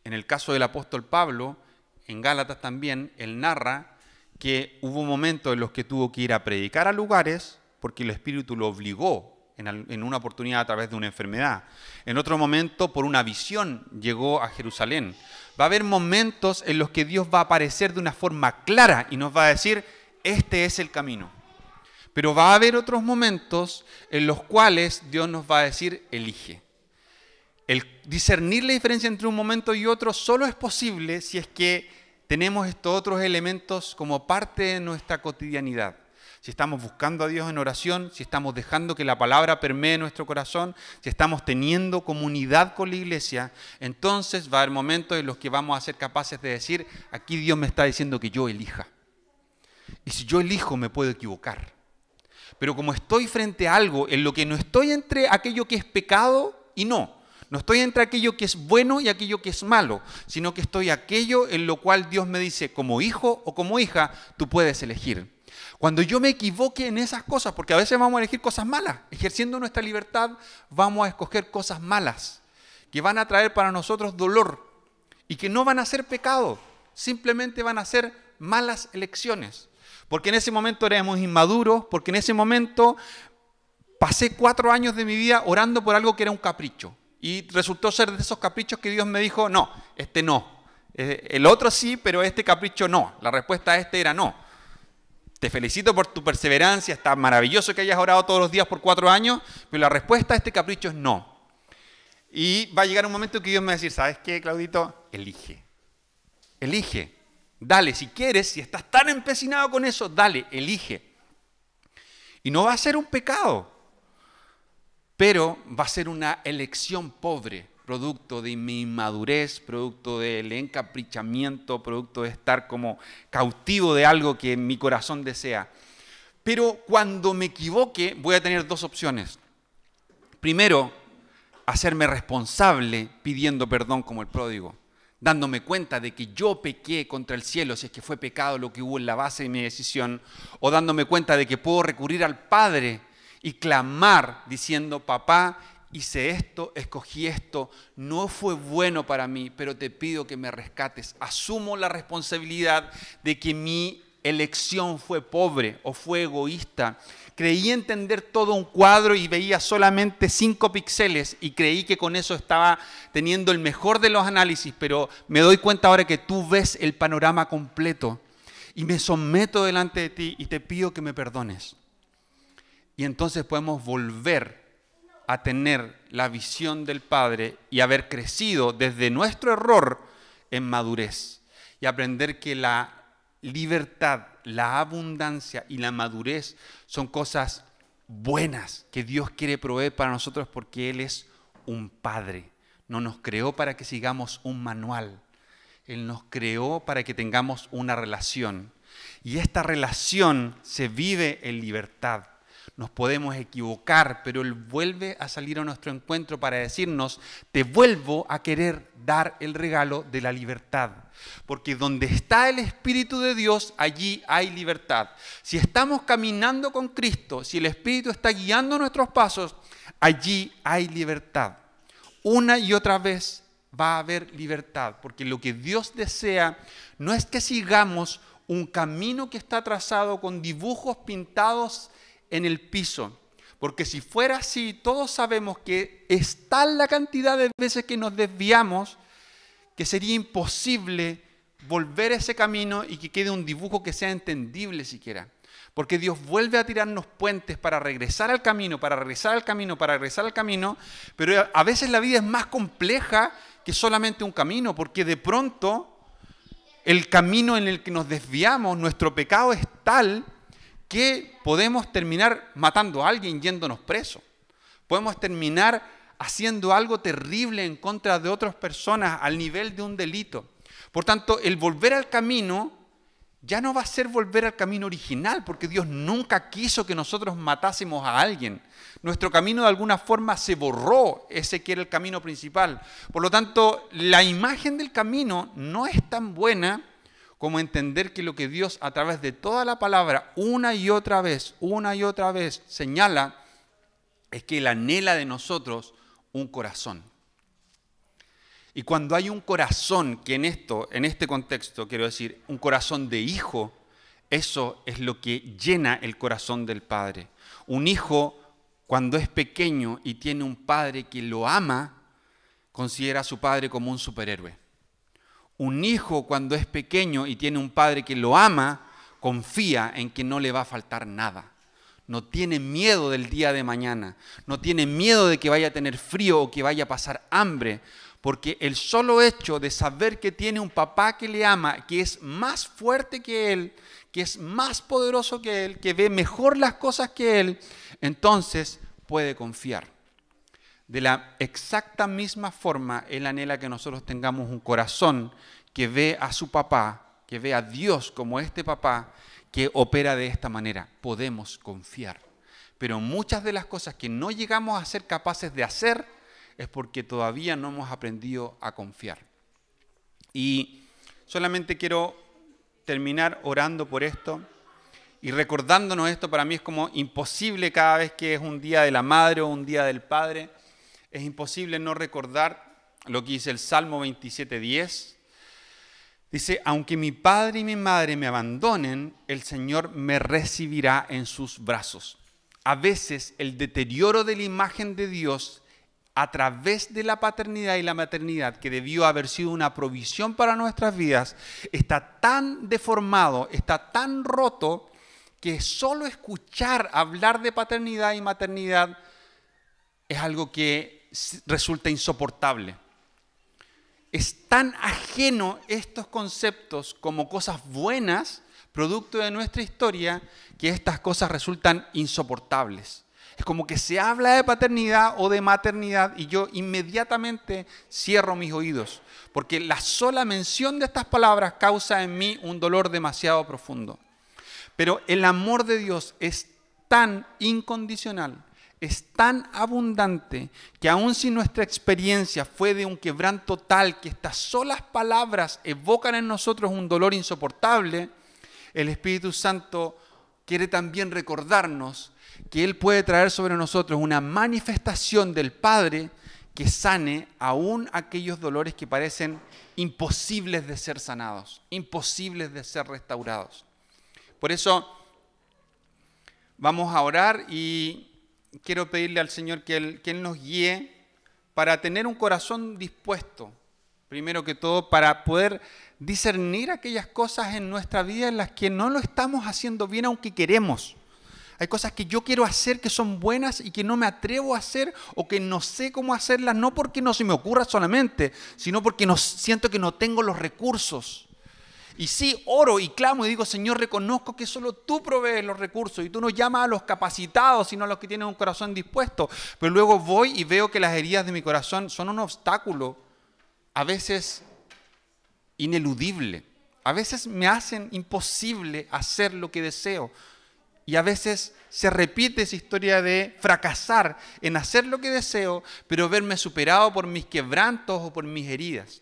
En el caso del apóstol Pablo, en Gálatas también, él narra que hubo momentos en los que tuvo que ir a predicar a lugares porque el Espíritu lo obligó en una oportunidad a través de una enfermedad. En otro momento, por una visión, llegó a Jerusalén. Va a haber momentos en los que Dios va a aparecer de una forma clara y nos va a decir, este es el camino. Pero va a haber otros momentos en los cuales Dios nos va a decir, elige. El discernir la diferencia entre un momento y otro solo es posible si es que tenemos estos otros elementos como parte de nuestra cotidianidad. Si estamos buscando a Dios en oración, si estamos dejando que la palabra permee nuestro corazón, si estamos teniendo comunidad con la iglesia, entonces va a haber momentos en los que vamos a ser capaces de decir, aquí Dios me está diciendo que yo elija. Y si yo elijo me puedo equivocar. Pero como estoy frente a algo en lo que no estoy entre aquello que es pecado y no estoy entre aquello que es bueno y aquello que es malo, sino que estoy aquello en lo cual Dios me dice, como hijo o como hija, tú puedes elegir. Cuando yo me equivoque en esas cosas, porque a veces vamos a elegir cosas malas, ejerciendo nuestra libertad vamos a escoger cosas malas, que van a traer para nosotros dolor y que no van a ser pecado, simplemente van a ser malas elecciones. Porque en ese momento éramos inmaduros, porque en ese momento pasé 4 años de mi vida orando por algo que era un capricho. Y resultó ser de esos caprichos que Dios me dijo, no, este no. El otro sí, pero este capricho no. La respuesta a este era no. Te felicito por tu perseverancia, está maravilloso que hayas orado todos los días por 4 años, pero la respuesta a este capricho es no. Y va a llegar un momento que Dios me va a decir, ¿sabes qué, Claudito? Elige. Elige. Dale, si quieres, si estás tan empecinado con eso, dale, elige. Y no va a ser un pecado, pero va a ser una elección pobre, producto de mi inmadurez, producto del encaprichamiento, producto de estar como cautivo de algo que mi corazón desea. Pero cuando me equivoque, voy a tener 2 opciones. Primero, hacerme responsable pidiendo perdón como el pródigo, dándome cuenta de que yo pequé contra el cielo, si es que fue pecado lo que hubo en la base de mi decisión, o dándome cuenta de que puedo recurrir al Padre y clamar diciendo, papá, hice esto, escogí esto, no fue bueno para mí, pero te pido que me rescates. Asumo la responsabilidad de que mi elección fue pobre o fue egoísta. Creí entender todo un cuadro y veía solamente 5 píxeles y creí que con eso estaba teniendo el mejor de los análisis, pero me doy cuenta ahora que tú ves el panorama completo y me someto delante de ti y te pido que me perdones. Y entonces podemos volver a tener la visión del Padre y haber crecido desde nuestro error en madurez y aprender que la libertad, la abundancia y la madurez son cosas buenas que Dios quiere proveer para nosotros porque Él es un Padre. No nos creó para que sigamos un manual. Él nos creó para que tengamos una relación. Y esta relación se vive en libertad. Nos podemos equivocar, pero Él vuelve a salir a nuestro encuentro para decirnos, te vuelvo a querer dar el regalo de la libertad. Porque donde está el Espíritu de Dios, allí hay libertad. Si estamos caminando con Cristo, si el Espíritu está guiando nuestros pasos, allí hay libertad. Una y otra vez va a haber libertad, porque lo que Dios desea no es que sigamos un camino que está trazado con dibujos pintados en el piso, porque si fuera así, todos sabemos que es tal la cantidad de veces que nos desviamos que sería imposible volver a ese camino y que quede un dibujo que sea entendible siquiera, porque Dios vuelve a tirarnos puentes para regresar al camino, para regresar al camino, para regresar al camino, pero a veces la vida es más compleja que solamente un camino, porque de pronto el camino en el que nos desviamos, nuestro pecado es tal que podemos terminar matando a alguien yéndonos presos. Podemos terminar haciendo algo terrible en contra de otras personas al nivel de un delito. Por tanto, el volver al camino ya no va a ser volver al camino original, porque Dios nunca quiso que nosotros matásemos a alguien. Nuestro camino de alguna forma se borró, ese que era el camino principal. Por lo tanto, la imagen del camino no es tan buena como entender que lo que Dios a través de toda la palabra una y otra vez señala es que Él anhela de nosotros un corazón. Y cuando hay un corazón, que en este contexto quiero decir, un corazón de hijo, eso es lo que llena el corazón del Padre. Un hijo, cuando es pequeño y tiene un padre que lo ama, considera a su padre como un superhéroe. Un hijo cuando es pequeño y tiene un padre que lo ama, confía en que no le va a faltar nada. No tiene miedo del día de mañana. No tiene miedo de que vaya a tener frío o que vaya a pasar hambre. porque el solo hecho de saber que tiene un papá que le ama, que es más fuerte que él, que es más poderoso que él, que ve mejor las cosas que él, entonces puede confiar. De la exacta misma forma, él anhela que nosotros tengamos un corazón que ve a su papá, que ve a Dios como este papá que opera de esta manera. Podemos confiar. Pero muchas de las cosas que no llegamos a ser capaces de hacer es porque todavía no hemos aprendido a confiar. Y solamente quiero terminar orando por esto y recordándonos esto. Para mí es como imposible cada vez que es un día de la madre o un día del padre, es imposible no recordar lo que dice el Salmo 27:10. Dice, aunque mi padre y mi madre me abandonen, el Señor me recibirá en sus brazos. A veces el deterioro de la imagen de Dios a través de la paternidad y la maternidad, que debió haber sido una provisión para nuestras vidas, está tan deformado, está tan roto, que solo escuchar hablar de paternidad y maternidad es algo que resulta insoportable. Es tan ajeno estos conceptos como cosas buenas, producto de nuestra historia, que estas cosas resultan insoportables. Es como que se habla de paternidad o de maternidad y yo inmediatamente cierro mis oídos, porque la sola mención de estas palabras causa en mí un dolor demasiado profundo. Pero el amor de Dios es tan incondicional, es tan abundante, que aun si nuestra experiencia fue de un quebranto tal que estas solas palabras evocan en nosotros un dolor insoportable, el Espíritu Santo quiere también recordarnos que Él puede traer sobre nosotros una manifestación del Padre que sane aún aquellos dolores que parecen imposibles de ser sanados, imposibles de ser restaurados. Por eso vamos a orar y quiero pedirle al Señor que Él nos guíe para tener un corazón dispuesto, primero que todo, para poder discernir aquellas cosas en nuestra vida en las que no lo estamos haciendo bien aunque queremos. Hay cosas que yo quiero hacer que son buenas y que no me atrevo a hacer o que no sé cómo hacerlas, no porque no se me ocurra solamente, sino porque siento que no tengo los recursos. Y sí, oro y clamo y digo, Señor, reconozco que solo tú provees los recursos y tú no llamas a los capacitados, sino a los que tienen un corazón dispuesto. Pero luego voy y veo que las heridas de mi corazón son un obstáculo, a veces ineludible. A veces me hacen imposible hacer lo que deseo. Y a veces se repite esa historia de fracasar en hacer lo que deseo, pero verme superado por mis quebrantos o por mis heridas.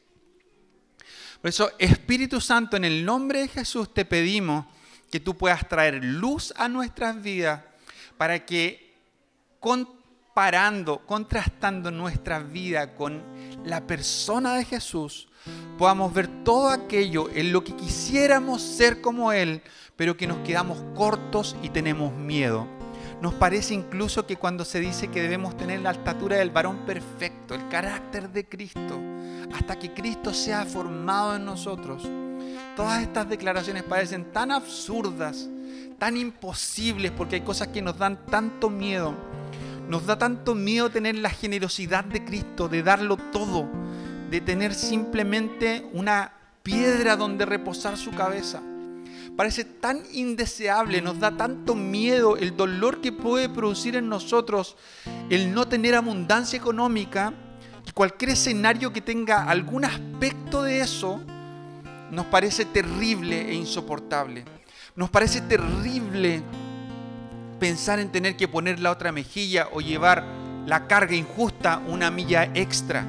Por eso, Espíritu Santo, en el nombre de Jesús te pedimos que tú puedas traer luz a nuestras vidas para que contrastando nuestra vida con la persona de Jesús, podamos ver todo aquello en lo que quisiéramos ser como Él, pero que nos quedamos cortos y tenemos miedo. Nos parece incluso que cuando se dice que debemos tener la estatura del varón perfecto, el carácter de Cristo, hasta que Cristo sea formado en nosotros, todas estas declaraciones parecen tan absurdas, tan imposibles, porque hay cosas que nos dan tanto miedo. Nos da tanto miedo tener la generosidad de Cristo, de darlo todo, de tener simplemente una piedra donde reposar su cabeza. Parece tan indeseable, nos da tanto miedo el dolor que puede producir en nosotros el no tener abundancia económica, que cualquier escenario que tenga algún aspecto de eso nos parece terrible e insoportable. Nos parece terrible pensar en tener que poner la otra mejilla o llevar la carga injusta una milla extra.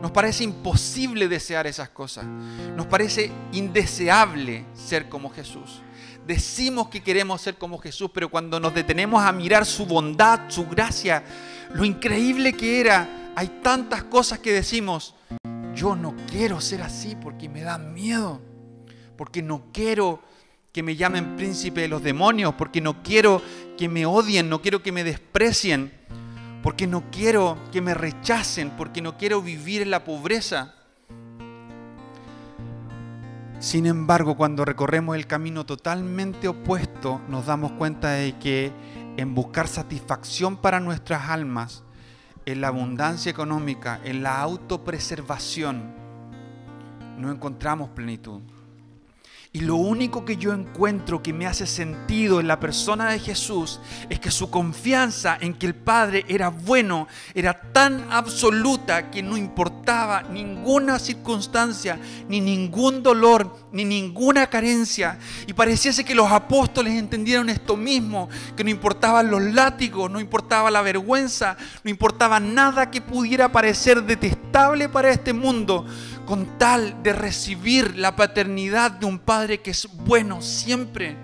Nos parece imposible desear esas cosas. Nos parece indeseable ser como Jesús. Decimos que queremos ser como Jesús, pero cuando nos detenemos a mirar su bondad, su gracia, lo increíble que era, hay tantas cosas que decimos, yo no quiero ser así porque me da miedo, porque no quiero que me llamen príncipe de los demonios, porque no quiero que me odien, no quiero que me desprecien, porque no quiero que me rechacen, porque no quiero vivir en la pobreza. Sin embargo, cuando recorremos el camino totalmente opuesto, nos damos cuenta de que en buscar satisfacción para nuestras almas, en la abundancia económica, en la autopreservación, no encontramos plenitud. Y lo único que yo encuentro que me hace sentido en la persona de Jesús es que su confianza en que el Padre era bueno era tan absoluta que no importaba ninguna circunstancia, ni ningún dolor, ni ninguna carencia. Y pareciese que los apóstoles entendieron esto mismo, que no importaban los látigos, no importaba la vergüenza, no importaba nada que pudiera parecer detestable para este mundo, con tal de recibir la paternidad de un Padre que es bueno siempre.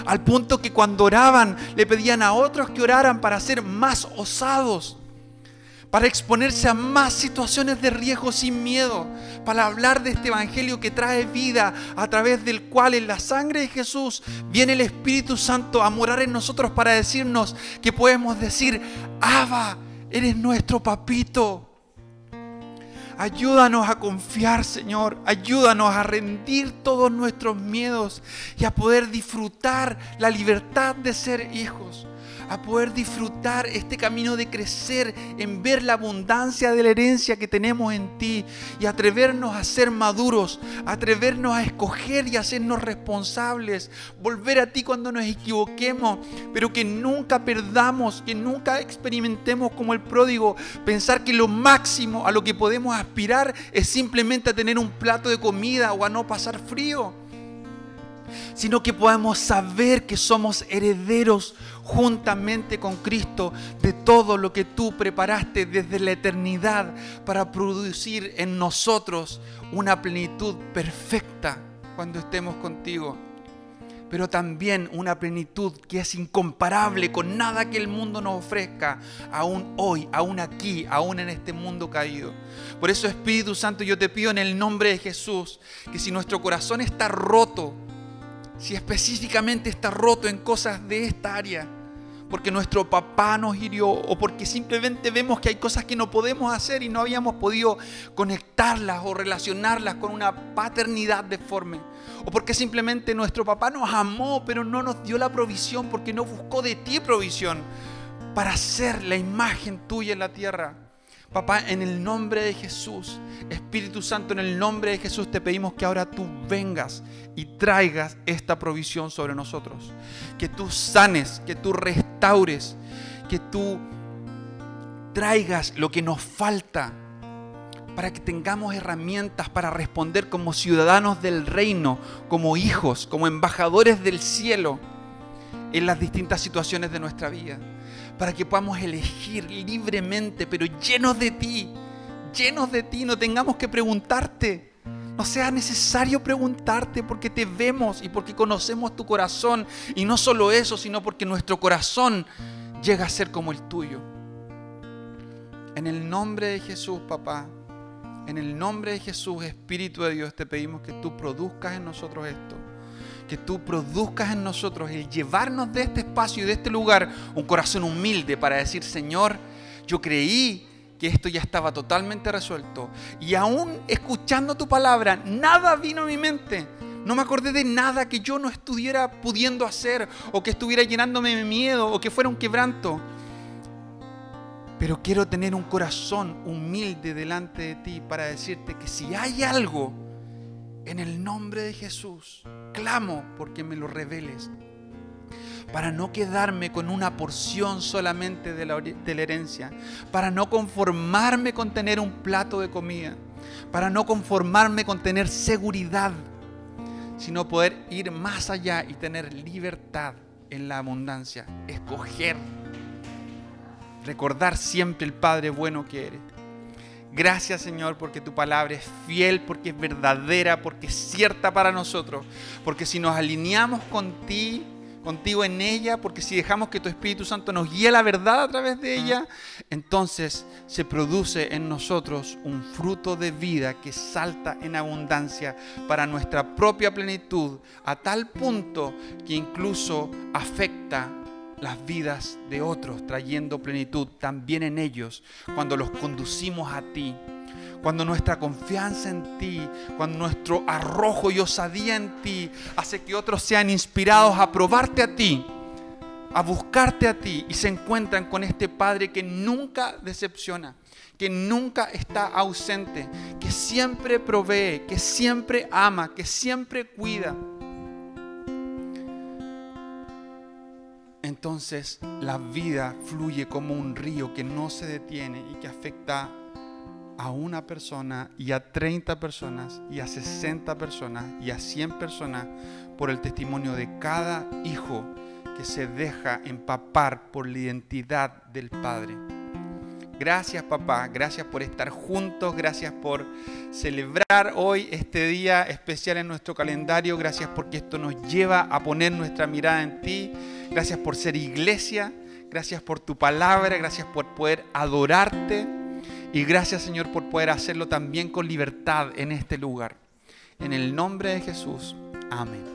Al punto que cuando oraban le pedían a otros que oraran para ser más osados, para exponerse a más situaciones de riesgo sin miedo, para hablar de este evangelio que trae vida, a través del cual en la sangre de Jesús viene el Espíritu Santo a morar en nosotros para decirnos que podemos decir: Abba, eres nuestro papito. Ayúdanos a confiar, Señor. Ayúdanos a rendir todos nuestros miedos y a poder disfrutar la libertad de ser hijos. A poder disfrutar este camino de crecer en ver la abundancia de la herencia que tenemos en ti y atrevernos a ser maduros, atrevernos a escoger y hacernos responsables, volver a ti cuando nos equivoquemos, pero que nunca perdamos, que nunca experimentemos como el pródigo, pensar que lo máximo a lo que podemos aspirar es simplemente a tener un plato de comida o a no pasar frío, sino que podamos saber que somos herederos juntamente con Cristo de todo lo que tú preparaste desde la eternidad para producir en nosotros una plenitud perfecta cuando estemos contigo, pero también una plenitud que es incomparable con nada que el mundo nos ofrezca, aún hoy, aún aquí, aún en este mundo caído. Por eso, Espíritu Santo, yo te pido en el nombre de Jesús que si nuestro corazón está roto, si específicamente está roto en cosas de esta área, porque nuestro papá nos hirió o porque simplemente vemos que hay cosas que no podemos hacer y no habíamos podido conectarlas o relacionarlas con una paternidad deforme, o porque simplemente nuestro papá nos amó pero no nos dio la provisión porque no buscó de ti provisión para ser la imagen tuya en la tierra. Papá, en el nombre de Jesús, Espíritu Santo, en el nombre de Jesús te pedimos que ahora tú vengas y traigas esta provisión sobre nosotros. Que tú sanes, que tú restaures, que tú traigas lo que nos falta para que tengamos herramientas para responder como ciudadanos del reino, como hijos, como embajadores del cielo en las distintas situaciones de nuestra vida. Para que podamos elegir libremente, pero llenos de ti, no tengamos que preguntarte, no sea necesario preguntarte porque te vemos y porque conocemos tu corazón, y no solo eso, sino porque nuestro corazón llega a ser como el tuyo. En el nombre de Jesús, papá, en el nombre de Jesús, Espíritu de Dios, te pedimos que tú produzcas en nosotros esto. Que tú produzcas en nosotros el llevarnos de este espacio y de este lugar un corazón humilde para decir: Señor, yo creí que esto ya estaba totalmente resuelto, y aún escuchando tu palabra nada vino a mi mente, no me acordé de nada que yo no estuviera pudiendo hacer o que estuviera llenándome de miedo o que fuera un quebranto, pero quiero tener un corazón humilde delante de ti para decirte que si hay algo, en el nombre de Jesús clamo porque me lo reveles, para no quedarme con una porción solamente de la herencia, para no conformarme con tener un plato de comida, para no conformarme con tener seguridad, sino poder ir más allá y tener libertad en la abundancia, escoger, recordar siempre el Padre bueno que eres. Gracias, Señor, porque tu palabra es fiel, porque es verdadera, porque es cierta para nosotros. Porque si nos alineamos contigo en ella, porque si dejamos que tu Espíritu Santo nos guíe la verdad a través de ella, entonces se produce en nosotros un fruto de vida que salta en abundancia para nuestra propia plenitud, a tal punto que incluso afecta las vidas de otros, trayendo plenitud también en ellos, cuando los conducimos a ti, cuando nuestra confianza en ti, cuando nuestro arrojo y osadía en ti hace que otros sean inspirados a probarte a ti a buscarte a ti y se encuentran con este Padre que nunca decepciona, que nunca está ausente, que siempre provee, que siempre ama, que siempre cuida. Entonces la vida fluye como un río que no se detiene y que afecta a una persona y a 30 personas y a 60 personas y a 100 personas por el testimonio de cada hijo que se deja empapar por la identidad del Padre. Gracias, papá, gracias por estar juntos, gracias por celebrar hoy este día especial en nuestro calendario, gracias porque esto nos lleva a poner nuestra mirada en ti, gracias por ser iglesia, gracias por tu palabra, gracias por poder adorarte y gracias, Señor, por poder hacerlo también con libertad en este lugar. En el nombre de Jesús, amén.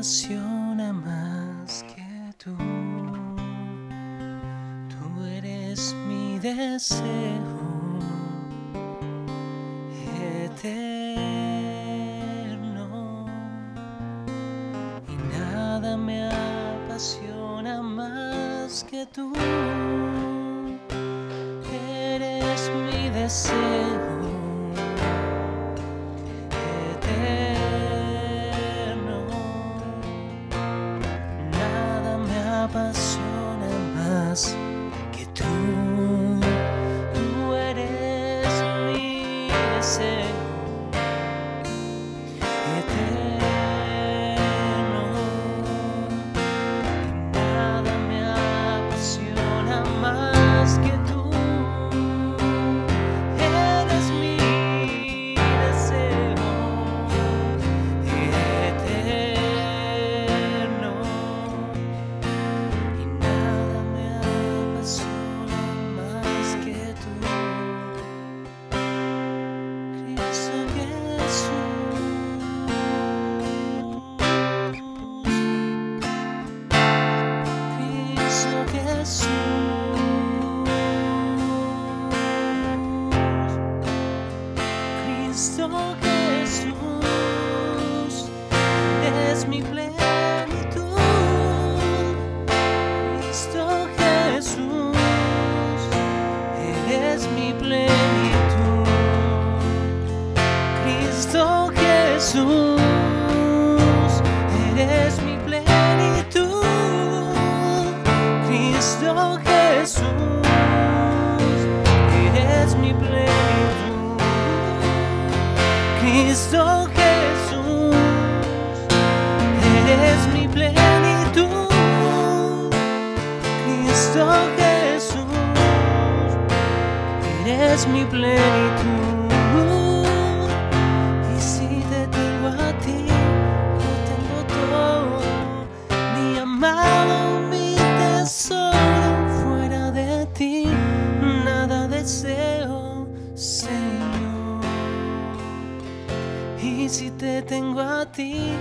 Apasiona más que tú eres mi deseo eterno y nada me apasiona más que tú eres mi deseo apasiona más que tú eres mi deseo eterno y nada me apasiona más que tú eres mi deseo eterno. Cristo Jesús es mi plenitud. Cristo Jesús eres mi plenitud. Cristo Jesús eres mi plenitud. Cristo Jesús eres mi plenitud. Cristo Jesús eres mi plenitud. Cristo Jesús eres mi plenitud. Y si te tengo a ti, lo tengo todo, mi amado, mi tesoro. Fuera de ti nada deseo, Señor. Y si te tengo a ti,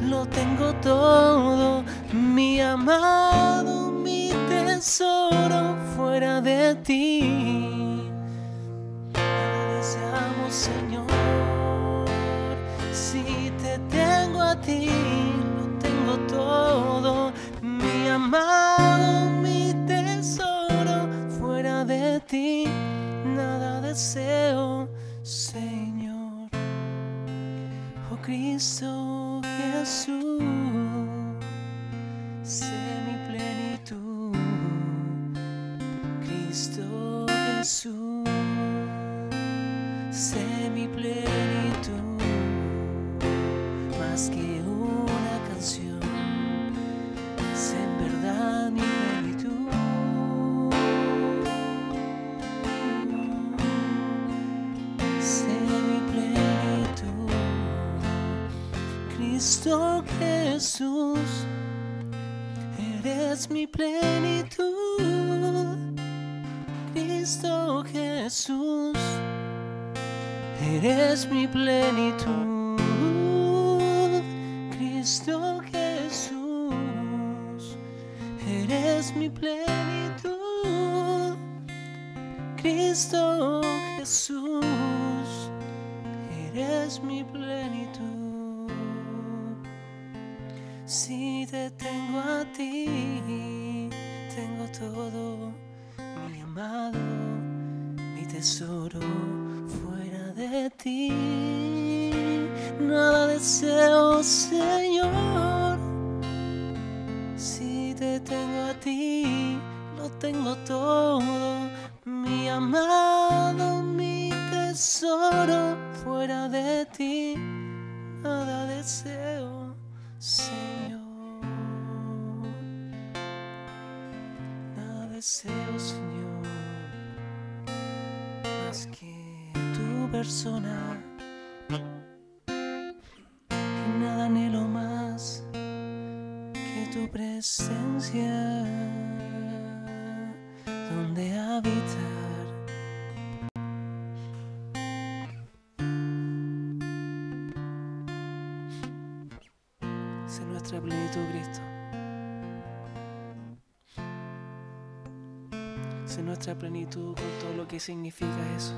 lo tengo todo, mi amado, mi tesoro. Fuera de ti nada deseamos, Señor. Si te tengo a ti, lo tengo todo, mi amado, mi tesoro. Fuera de ti nada deseo, Señor. Oh Cristo Jesús, sé mi plenitud. Cristo Jesús, sé mi plenitud. Más que Jesús, eres mi plenitud. Cristo Jesús, eres mi plenitud. Cristo Jesús, eres mi plenitud. Cristo Jesús, eres mi plenitud. Si te tengo a ti, tengo todo, mi amado, mi tesoro. Fuera de ti, nada deseo, Señor. Si te tengo a ti, lo tengo todo, mi amado, mi tesoro. Fuera de ti, nada deseo, Señor. Nada deseo, Señor, más que tu persona. Y nada anhelo más que tu presencia, donde habitar. Sé nuestra plenitud, Cristo. Sé nuestra plenitud con todo lo que significa eso.